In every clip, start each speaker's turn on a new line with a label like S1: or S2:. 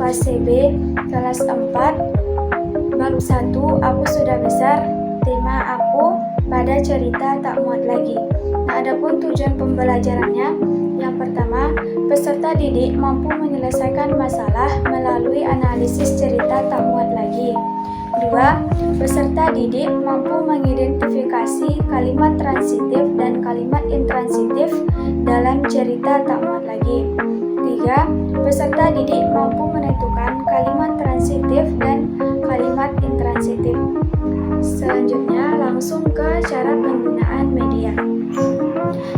S1: kelas CB kelas 4 bab 1 Aku Sudah Besar. Tema aku pada cerita tak muat lagi. Nah, adapun tujuan pembelajarannya, yang pertama, peserta didik mampu menyelesaikan masalah melalui analisis cerita tak muat lagi. Dua, peserta didik mampu mengidentifikasi kalimat transitif dan kalimat intransitif dalam cerita tak muat lagi. Tiga, peserta didik mampu menentukan kalimat transitif dan kalimat intransitif. Selanjutnya langsung ke cara penggunaan media.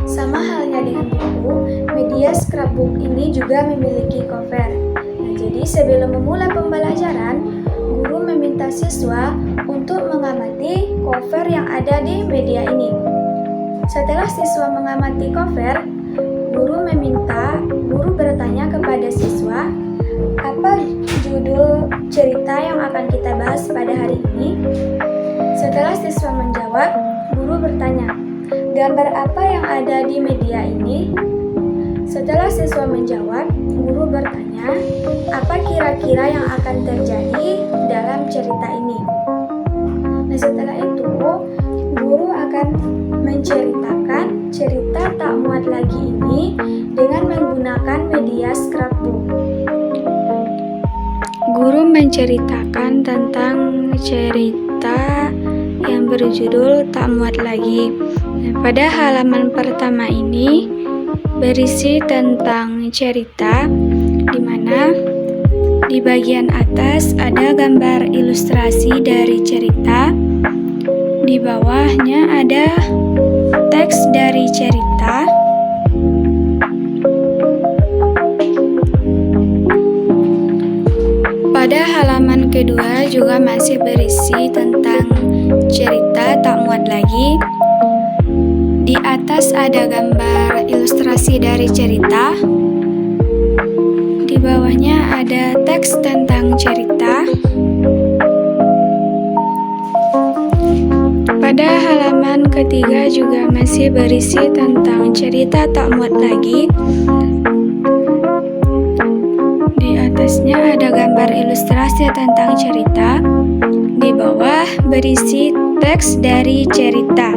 S1: Sama halnya dengan buku, media scrapbook ini juga memiliki cover. Nah, jadi sebelum memulai pembelajaran, guru meminta siswa untuk mengamati cover yang ada di media ini. Setelah siswa mengamati cover, guru bertanya kepada siswa, apa judul cerita yang akan kita bahas pada hari ini? Setelah siswa menjawab, guru bertanya, gambar apa yang ada di media ini? Setelah siswa menjawab, guru bertanya, apa kira-kira yang akan terjadi dalam cerita ini? Nah, setelah itu, guru akan menceritakan cerita tak muat lagi ini dengan menggunakan media scrapbook. Guru menceritakan tentang cerita yang berjudul Tak Muat Lagi. Pada halaman pertama ini berisi tentang cerita, di mana di bagian atas ada gambar ilustrasi dari cerita, di bawahnya ada teks dari cerita. Pada halaman kedua juga masih berisi tentang cerita tak muat lagi. Di atas ada gambar ilustrasi dari cerita. Di bawahnya ada teks tentang cerita. Pada halaman ketiga juga masih berisi tentang cerita tak muat lagi. Di atasnya ada gambar ilustrasi tentang cerita. Di bawah berisi teks dari cerita.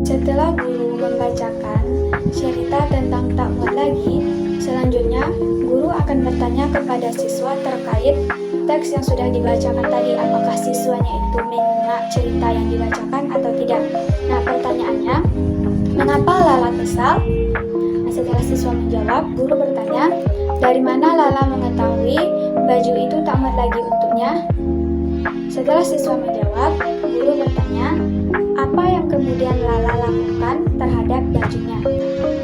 S1: Setelah guru membacakan cerita tentang tak muat lagi, selanjutnya guru akan bertanya kepada siswa terkait teks yang sudah dibacakan tadi, apakah siswanya itu menyimak cerita yang dibacakan atau tidak. Nah, pertanyaannya, mengapa Lala kesal? Nah, setelah siswa menjawab, guru bertanya, dari mana Lala mengetahui baju itu tak muat lagi untuknya? Setelah siswa menjawab, guru bertanya, apa yang kemudian Lala lakukan terhadap bajunya?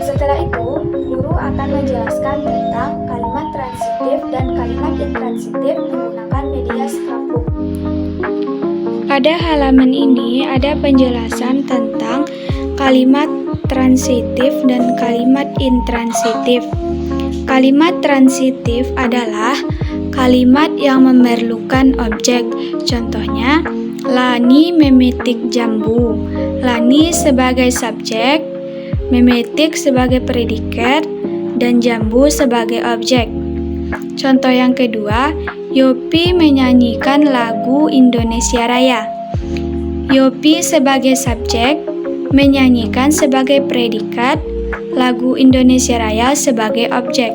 S1: Setelah itu, guru akan menjelaskan tentang kalimat transitif dan kalimat intransitif menggunakan media scrapbook. Pada halaman ini ada penjelasan tentang kalimat transitif dan kalimat intransitif. Kalimat transitif adalah kalimat yang memerlukan objek. Contohnya, Lani memetik jambu. Lani sebagai subjek, memetik sebagai predikat, dan jambu sebagai objek. Contoh yang kedua, Yopi menyanyikan lagu Indonesia Raya. Yopi sebagai subjek, menyanyikan sebagai predikat, lagu Indonesia Raya sebagai objek.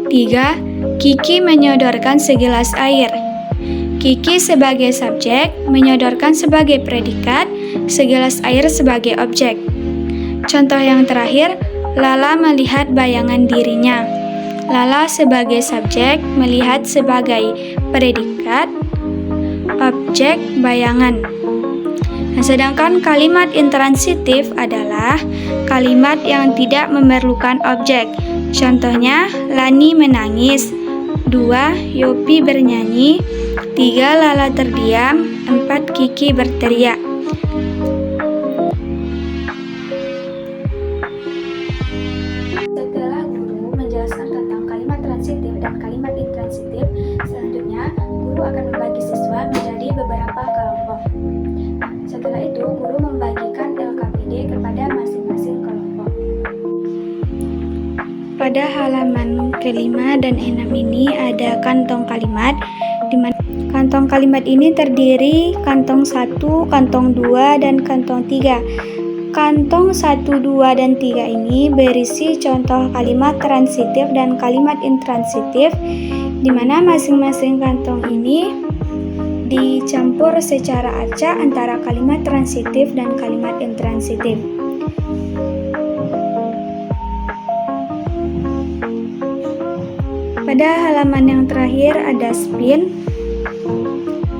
S1: 3. Kiki menyodorkan segelas air. Kiki sebagai subjek, menyodorkan sebagai predikat, segelas air sebagai objek. Contoh yang terakhir, Lala melihat bayangan dirinya. Lala sebagai subjek, melihat sebagai predikat, objek bayangan. Nah, sedangkan kalimat intransitif adalah kalimat yang tidak memerlukan objek. Contohnya, Lani menangis. 2. Yopi bernyanyi. 3. Lala terdiam. 4. Kiki berteriak. Setelah guru menjelaskan tentang kalimat transitif dan kalimat intransitif, selanjutnya guru akan membagi siswa menjadi beberapa kelompok. Setelah itu, guru membagikan LKPD kepada masing-masing kelompok. Pada halaman ke-5 dan 6 ini ada kantong kalimat, di mana kantong kalimat ini terdiri kantong 1, kantong 2, dan kantong 3. Kantong 1, 2, dan 3 ini berisi contoh kalimat transitif dan kalimat intransitif, di mana masing-masing kantong ini dicampur secara acak antara kalimat transitif dan kalimat intransitif. Pada halaman yang terakhir ada spin.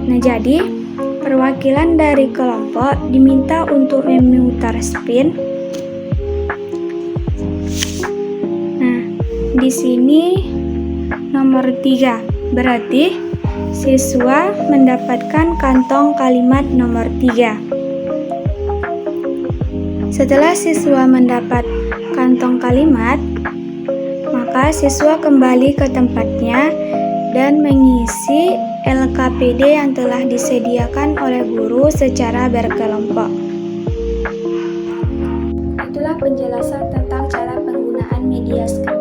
S1: Nah, jadi perwakilan dari kelompok diminta untuk memutar spin. Nah, di sini nomor 3, berarti siswa mendapatkan kantong kalimat nomor 3. Setelah siswa mendapat kantong kalimat, maka siswa kembali ke tempatnya dan mengisi LKPD yang telah disediakan oleh guru secara berkelompok. Itulah penjelasan tentang cara penggunaan media skrip.